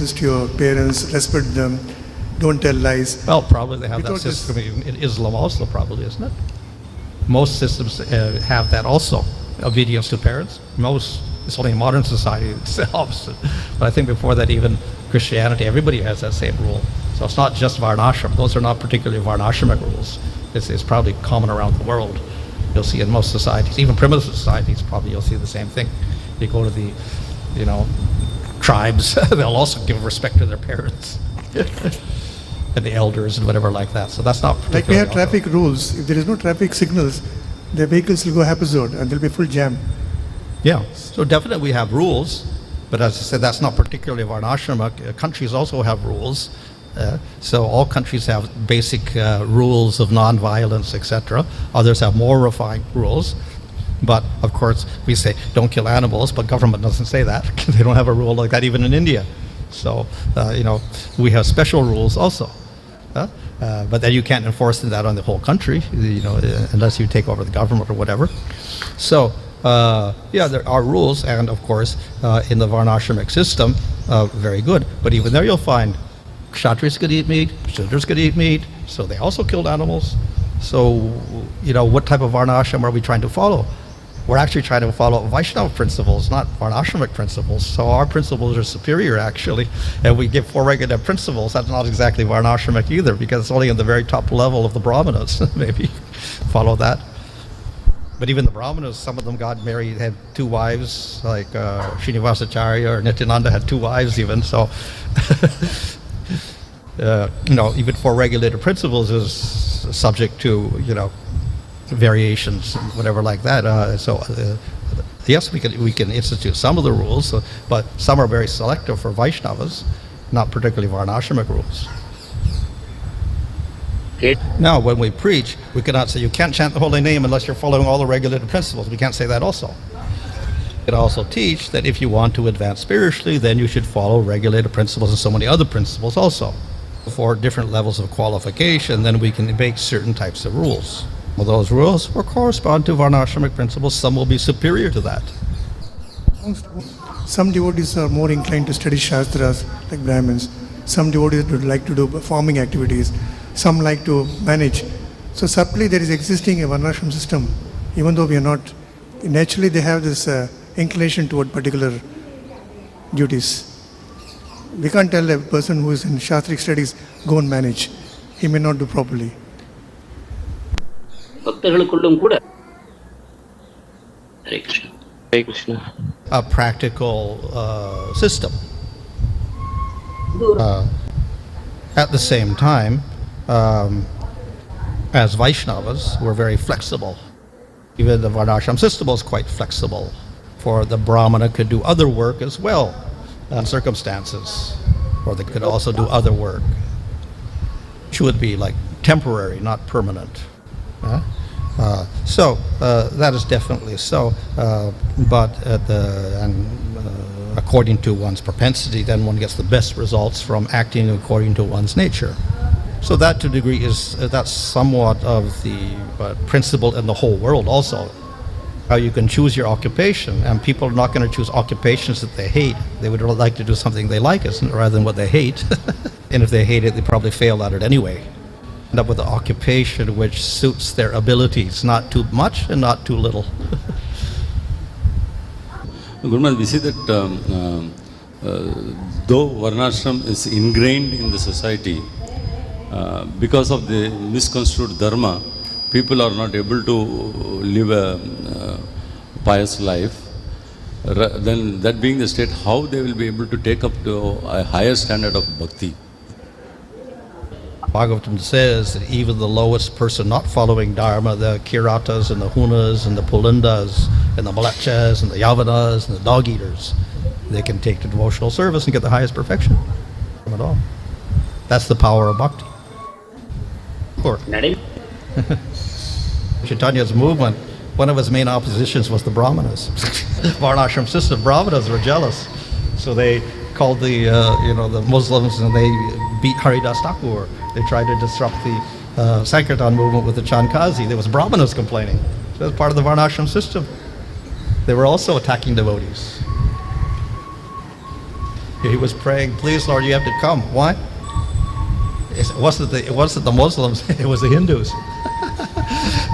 obeisance to your parents, respect them, don't tell lies. Well, probably they have Without that system in Islam also, probably, isn't it? Most systems have that also, obedience to parents. It's only in modern society it's the opposite. But I think before that, even Christianity, everybody has that same rule. So it's not just Varnashrama. Those are not particularly Varnashramic rules. It's probably common around the world. You'll see in most societies, even primitive societies, probably you'll see the same thing. You go to the, tribes, they'll also give respect to their parents and the elders and whatever like that. So that's not particularly like we have traffic rules. If there is no traffic signals, the vehicles will go episode and there'll be full jam. Yeah, so definitely we have rules, but as I said, that's not particularly Varnashrama. Countries also have rules. So all countries have basic rules of non-violence, etc. Others have more refined rules. But of course, we say don't kill animals, but government doesn't say that. They don't have a rule like that even in India. So, we have special rules also. But then you can't enforce that on the whole country, unless you take over the government or whatever. So, there are rules, and of course, in the Varnashramic system, very good. But even there you'll find Kshatriyas could eat meat, Shudras could eat meat, so they also killed animals. So, what type of Varnashrama are we trying to follow? We're actually trying to follow Vaishnava principles, not Varnashramic principles. So our principles are superior, actually. And we give 4 regular principles. That's not exactly Varnashramic either, because it's only at the very top level of the Brahmanas. Maybe follow that. But even the Brahmanas, some of them got married, had 2 wives, like Srinivasacharya or Nityananda had 2 wives even. So, even 4 regulated principles is subject to, variations, whatever like that. Yes, we can institute some of the rules, but some are very selective for Vaishnavas, not particularly Varnashramic rules. Okay. Now, when we preach, we cannot say you can't chant the holy name unless you're following all the regulated principles. We can't say that also. We can also teach that if you want to advance spiritually, then you should follow regulated principles and so many other principles also. For different levels of qualification, then we can make certain types of rules. Well, those rules will correspond to Varnashramic principles. Some will be superior to that. Some devotees are more inclined to study Shastras, like Brahmins. Some devotees would like to do farming activities. Some like to manage. So subtly there is existing a Varnashram system, even though we are not. Naturally they have this inclination toward particular duties. We can't tell a person who is in Shastric studies, go and manage. He may not do properly. பக்தர்களுக்குள்ளும் கூட Hare Krishna Hare Krishna A practical system. At the same time, as Vaishnavas, we're very flexible. Even the Varnashram system is quite flexible. For the Brahmana could do other work as well, in circumstances, or they could also do other work, which would be like temporary, not permanent. That is definitely so, but according to one's propensity, then one gets the best results from acting according to one's nature. So that to a degree that's somewhat of the principle in the whole world also. How you can choose your occupation, and people are not going to choose occupations that they hate. They would like to do something they like rather than what they hate. And if they hate it, they probably fail at it anyway. End up with an occupation which suits their abilities, not too much and not too little. Gurumad, we see that though Varnashram is ingrained in the society, because of the misconstrued dharma, people are not able to live a pious life. Then that being the state, how they will be able to take up to a higher standard of bhakti? Bhagavatam says that even the lowest person not following dharma, the kiratas and the hunas and the pulindas and the malachas and the yavanas and the dog eaters, they can take to devotional service and get the highest perfection from it all. That's the power of bhakti. Chaitanya's movement, one of his main oppositions was the Brahmanas. Varnashram system, Brahmanas were jealous. So they called the Muslims and they beat Haridas Thakur. They tried to disrupt the Sankirtan movement with the Chankazi. There was Brahmanas complaining. So that's part of the Varnashram system. They were also attacking devotees. He was praying, please, Lord, you have to come. Why? It wasn't the Muslims, it was the Hindus.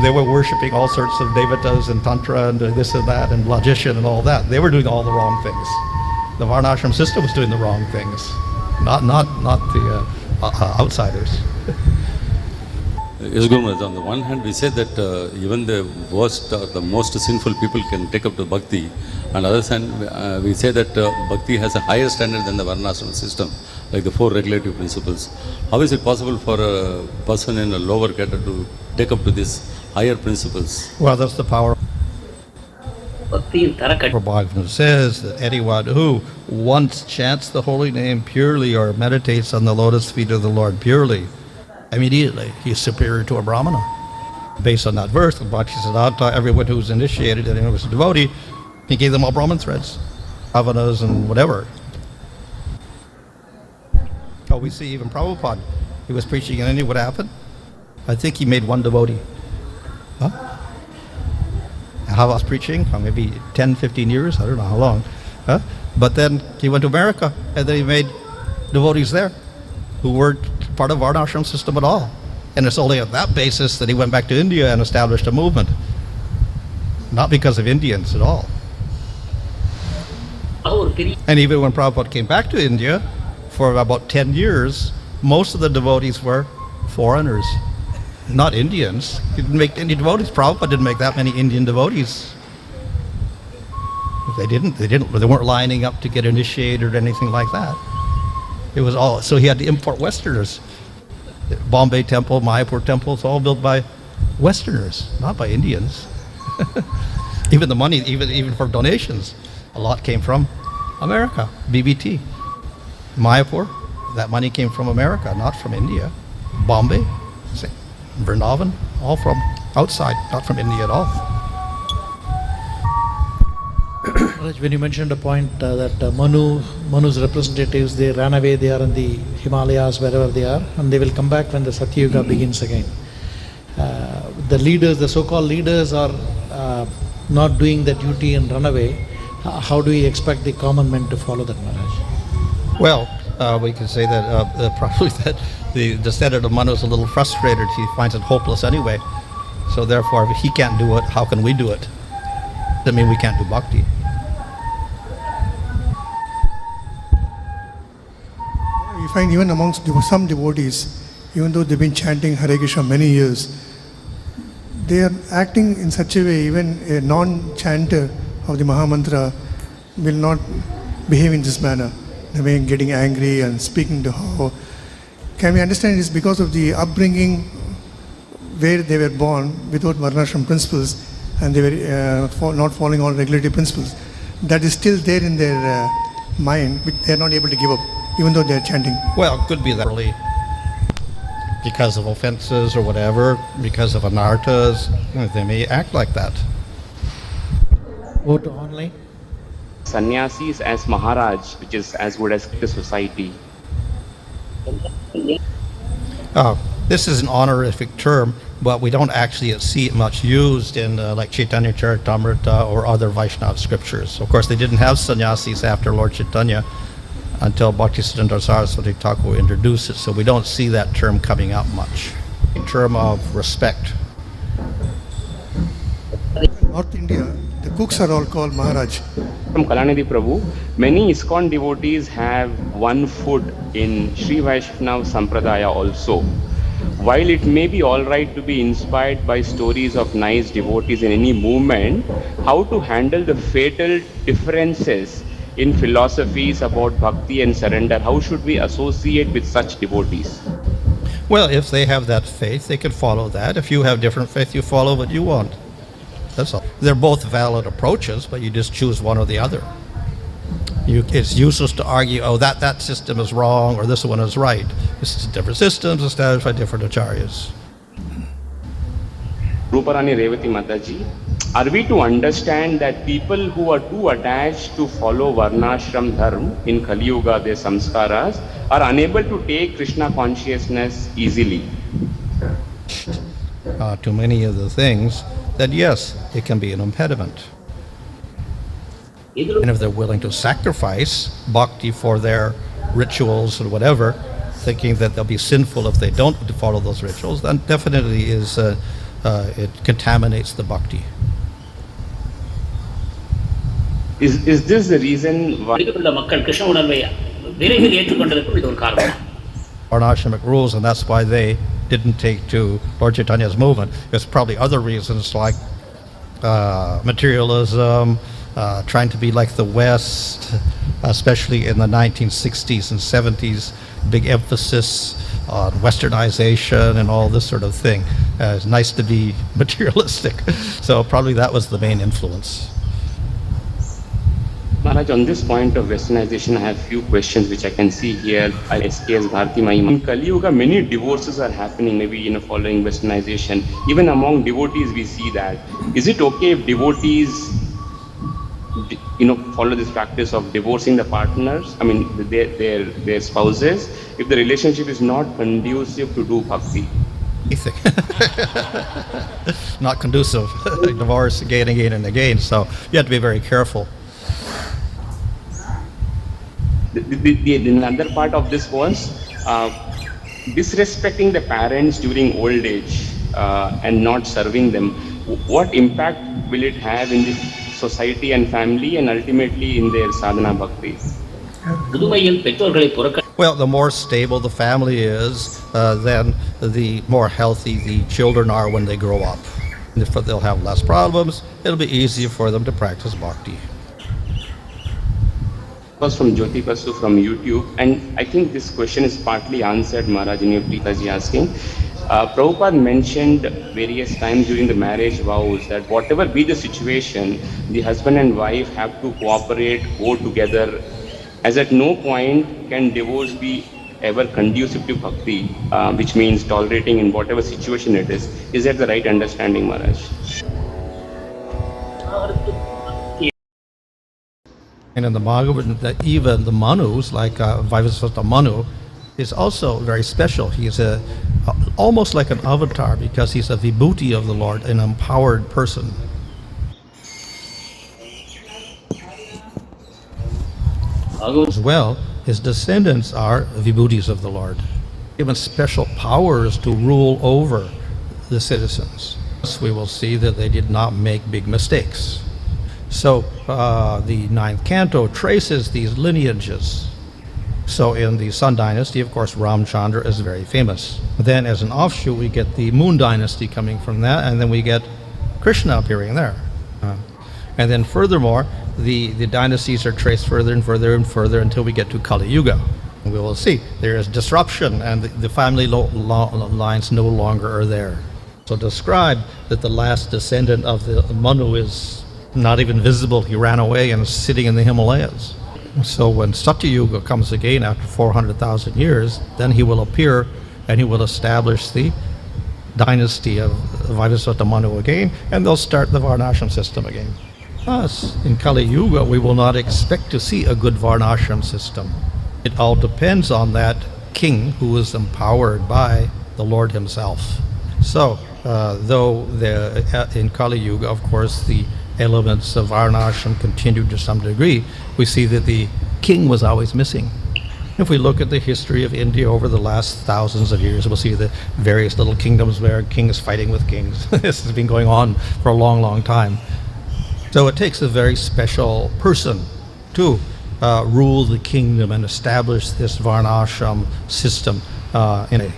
They were worshipping all sorts of devatas and tantra and this and that and logician and all that. They were doing all the wrong things. The Varnashram system was doing the wrong things, not the outsiders. Yes, Guru Maharaj, on the one hand, we say that even the worst or the most sinful people can take up to bhakti. On the other hand, we say that bhakti has a higher standard than the Varnashrama system, like the 4 regulative principles. How is it possible for a person in a lower category to take up to these higher principles? Well, that's the power. ಭಕ್ತಿயின் ತರ ಕಟ್ಟಿ Prabhupada says that anyone who once chants the holy name purely or meditates on the lotus feet of the Lord purely, immediately he is superior to a brahmana. Based on that verse, Bhaktisiddhanta, everyone who was initiated and who was a devotee, he gave them all Brahman threads, avanas and whatever. Oh, we see even Prabhupada, he was preaching in India, what happened? I think he made one devotee. Huh? How I was preaching, maybe 10, 15 years, I don't know how long. Huh? But then he went to America and then he made devotees there who weren't part of Varnashram system at all. And it's only on that basis that he went back to India and established a movement. Not because of Indians at all. ಅವರು ತಿರುಗಿ And even when Prabhupada came back to India, for about 10 years, most of the devotees were foreigners, not Indians. He didn't make any devotees. Prabhupada didn't make that many Indian devotees. They weren't lining up to get initiated or anything like that. It was all, so he had to import Westerners. Bombay Temple, Mayapur Temple, it's all built by Westerners, not by Indians. Even the money, even for donations, a lot came from America, BBT. Mayapur, that money came from America, not from India. Bombay, Vrindavan, all from outside, not from India at all. Maharaj, when you mentioned a point that Manu's representatives, they ran away, they are in the Himalayas, wherever they are, and they will come back when the Satyuga begins again. The leaders, the so-called leaders are not doing the duty and run away. How do we expect the common men to follow that, Maharaj? Well, we can say that probably that the descendant of Manu is a little frustrated. He finds it hopeless anyway. So therefore, if he can't do it, how can we do it? Doesn't mean we can't do bhakti. You find even amongst some devotees, even though they've been chanting Hare Krishna many years, they are acting in such a way, even a non-chanter of the Mahamantra will not behave in this manner. They may getting angry and speaking to how. Can we understand it is because of the upbringing where they were born without Varnashram principles and they were not following all regulatory principles. That is still there in their mind, but they are not able to give up, even though they are chanting. Well, it could be that early because of offenses or whatever, because of anarthas, they may act like that. Go to online. sannyasis as Maharaj, which is as good as the society. This is an honorific term, but we don't actually see it much used in like Chaitanya Charitamrita or other Vaishnava scriptures. Of course, they didn't have sannyasis after Lord Chaitanya until Bhaktisiddhanta Saraswati Thakur introduced it, so we don't see that term coming out much. In term of respect. North India, the cooks are all called Maharaj. From Kalanidhi Prabhu, many ISKCON devotees have one foot in Sri Vaishnava Sampradaya also. While it may be alright to be inspired by stories of nice devotees in any movement, how to handle the fatal differences in philosophies about bhakti and surrender? How should we associate with such devotees? Well, if they have that faith, they can follow that. If you have different faith, you follow what you want. That's all. They're both valid approaches, but you just choose one or the other. It's useless to argue, oh, that system is wrong or this one is right. This is different systems established by different acharyas. Ruparani Revati Mataji, are we to understand that people who are too attached to follow Varnashram dharma in Kali Yuga, their samskaras, are unable to take Krishna consciousness easily? To many of the things, that yes, it can be an impediment. And if they're willing to sacrifice bhakti for their rituals or whatever, thinking that they'll be sinful if they don't follow those rituals, then definitely it contaminates the bhakti. Is this the reason why மக்கள் கிருஷ்ண உணர்வை விரைவில் ஏற்றுக்கொண்டதற்கு இது ஒரு காரணம். Varnashramic rules, and that's why they didn't take to Lord Chaitanya's movement. There's probably other reasons like materialism, trying to be like the West, especially in the 1960s and 70s, big emphasis on westernization and all this sort of thing. It's nice to be materialistic. So probably that was the main influence. Maharaj, on this point of westernization, I have few questions which I can see here. SKS Bharati Mahima. In Kali Yuga, many divorces are happening, maybe following westernization. Even among devotees, we see that. Is it okay if devotees, follow this practice of divorcing the partners? I mean, their spouses, if the relationship is not conducive to do bhakti. Not conducive. Divorce again and again. So you have to be very careful. The another part of this was disrespecting the parents during old age and not serving them. What impact will it have in the society and family and ultimately in their sadhana bhakti? புதுமையில் பெற்றோர்களை Well, the more stable the family is, then the more healthy the children are when they grow up. And if they'll have less problems, it'll be easier for them to practice bhakti. Was from Jyoti Basu from YouTube, and I think this question is partly answered, Maharaj, in your Pritaji asking. Prabhupada mentioned various times during the marriage vows that whatever be the situation, the husband and wife have to cooperate, go together, as at no point can divorce be ever conducive to bhakti, which means tolerating in whatever situation it is. Is that the right understanding, Maharaj? And in the Bhagavad, even the Manus, like Vaivasvata Manu, is also very special. He is almost like an avatar because he's a vibhuti of the Lord, an empowered person. As well, his descendants are vibhutis of the Lord, given special powers to rule over the citizens. Thus, we will see that they did not make big mistakes. So the ninth canto traces these lineages. So in the Sun dynasty, of course, Ramchandra is very famous. Then as an offshoot, we get the Moon dynasty coming from that, and then we get Krishna appearing there. And then furthermore, the dynasties are traced further and further and further until we get to Kali Yuga. And we will see there is disruption, and the family lines no longer are there. So describe that the last descendant of the Manu is not even visible. He ran away and is sitting in the Himalayas. So when Satyuga comes again after 400,000 years, then he will appear and he will establish the dynasty of Vaivasvata Manu again, and they'll start the Varnashram system again. Thus, in Kali Yuga, we will not expect to see a good Varnashram system. It all depends on that king who is empowered by the Lord himself. So, though in Kali Yuga, of course, the elements of Varnashram continued to some degree, we see that the king was always missing. If we look at the history of India over the last thousands of years, we'll see the various little kingdoms where kings fighting with kings. This has been going on for a long, long time. So it takes a very special person to rule the kingdom and establish this Varnashram system in a.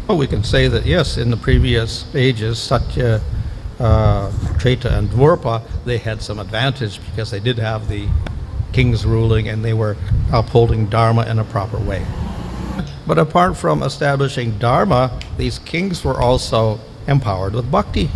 Well, we can say that yes, in the previous ages, Satya, Treta and Dwarpa, they had some advantage because they did have the kings ruling and they were upholding dharma in a proper way. But apart from establishing dharma, these kings were also empowered with bhakti,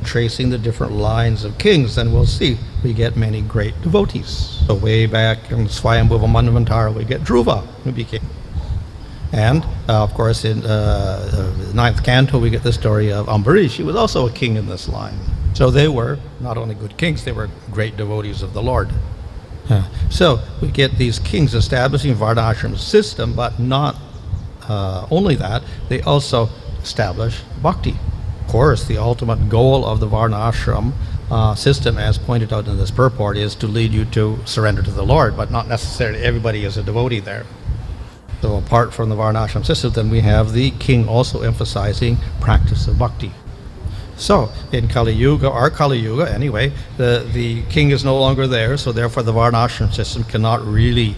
tracing the different lines of kings, and we'll see we get many great devotees. So way back in Swayambhuva Manvantara, we get Dhruva, who became. And of course, in the ninth canto, we get the story of Ambarish. He was also a king in this line. So they were not only good kings, they were great devotees of the Lord. So we get these kings establishing Varnashram system, but not only that, they also establish bhakti. Of course, the ultimate goal of the Varnashram system, as pointed out in this purport, is to lead you to surrender to the Lord, but not necessarily everybody is a devotee there. So apart from the Varnashram system, then we have the king also emphasizing practice of bhakti. So in Kali Yuga, or Kali Yuga anyway, the king is no longer there, so therefore the Varnashram system cannot really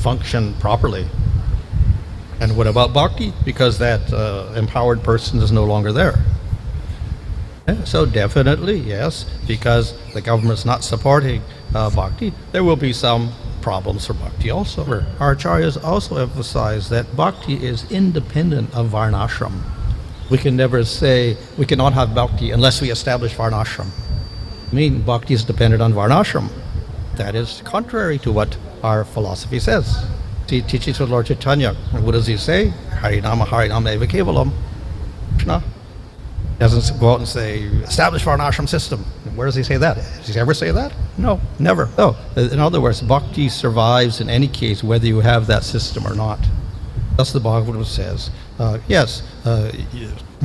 function properly. And what about bhakti? Because that empowered person is no longer there. Yeah, so definitely, yes, because the government's not supporting bhakti, there will be some problems for bhakti also. Our acharyas also emphasize that bhakti is independent of varnashram. We can never say we cannot have bhakti unless we establish varnashram. I mean, bhakti is dependent on varnashram. That is contrary to what our philosophy says. He teaches with Lord Chaitanya. And what does he say? Harinama Harinama Eva Kevalam. Krishna doesn't go out and say, establish Varnashram system. Where does he say that? Does he ever say that? No, never. So, in other words, bhakti survives in any case, whether you have that system or not. Thus the Bhagavatam says, yes,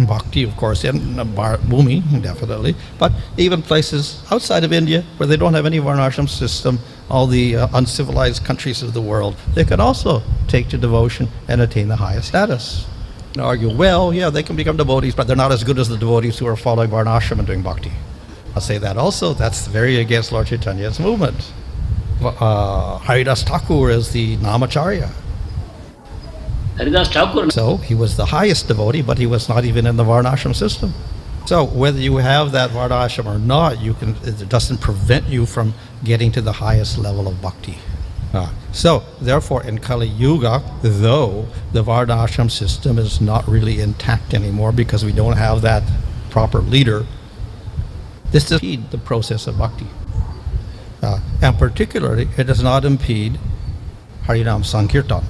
bhakti, of course, in Bhumi, definitely, but even places outside of India where they don't have any Varnashram system, all the uncivilized countries of the world, they can also take to devotion and attain the highest status. And argue, well, yeah, they can become devotees, but they're not as good as the devotees who are following Varnashram and doing bhakti. I'll say that also. That's very against Lord Chaitanya's movement. Haridas Thakur is the Namacharya. Haridas Thakur. So he was the highest devotee, but he was not even in the Varnashram system. So whether you have that Varnashram or not, it doesn't prevent you from getting to the highest level of bhakti. So therefore in Kali Yuga, though the Varnashram system is not really intact anymore because we don't have that proper leader, this does impede the process of bhakti. And particularly, it does not impede Harinam Sankirtan.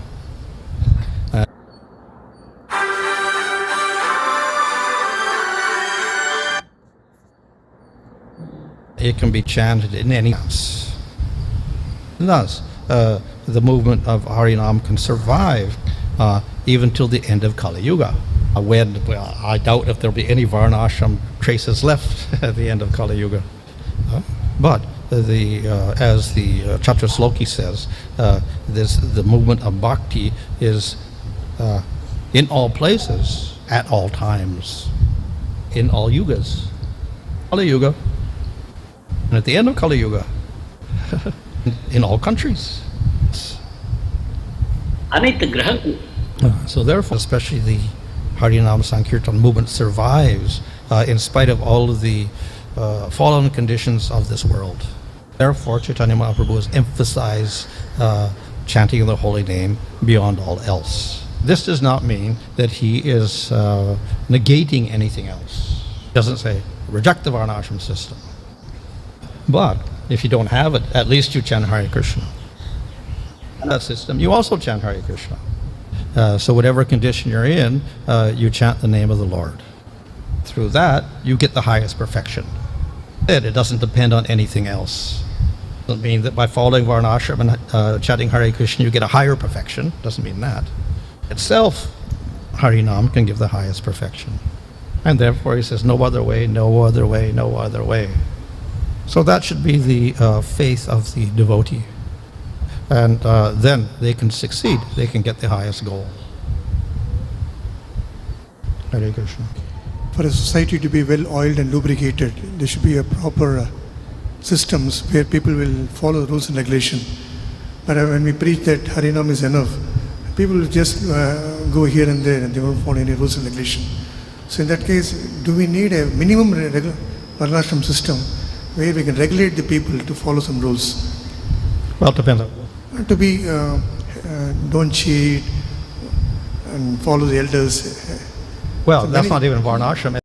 It can be chanted in any sense. Thus, the movement of Harinam can survive even till the end of Kali Yuga. When I doubt if there'll be any Varnashram traces left at the end of Kali Yuga. But as the Chatrasloki says, the movement of bhakti is in all places, at all times, in all yugas. Kali Yuga, and at the end of Kali Yuga, in all countries. So therefore, especially the Harinam Sankirtan movement survives in spite of all of the fallen conditions of this world. Therefore, Chaitanya Mahaprabhu has emphasized chanting of the holy name beyond all else. This does not mean that he is negating anything else. He doesn't say, reject the Varnashram system. But if you don't have it, at least you chant Hare Krishna. In that system, you also chant Hare Krishna. So whatever condition you're in, you chant the name of the Lord. Through that, you get the highest perfection. It doesn't depend on anything else. It doesn't mean that by following Varnashram and chanting Hare Krishna, you get a higher perfection. It doesn't mean that. Itself, Harinam can give the highest perfection. And therefore he says, no other way, no other way, no other way. So that should be the faith of the devotee. And then they can succeed. They can get the highest goal. Hare Krishna. For a society to be well oiled and lubricated, there should be a proper systems where people will follow the rules and regulation. But when we preach that Harinam is enough, people will just go here and there and they won't follow any rules and regulation. So in that case, do we need a minimum Varnashram system where we can regulate the people to follow some rules? Well, it depends on To be, don't cheat and follow the elders. well, So that's many- not even Varnashram.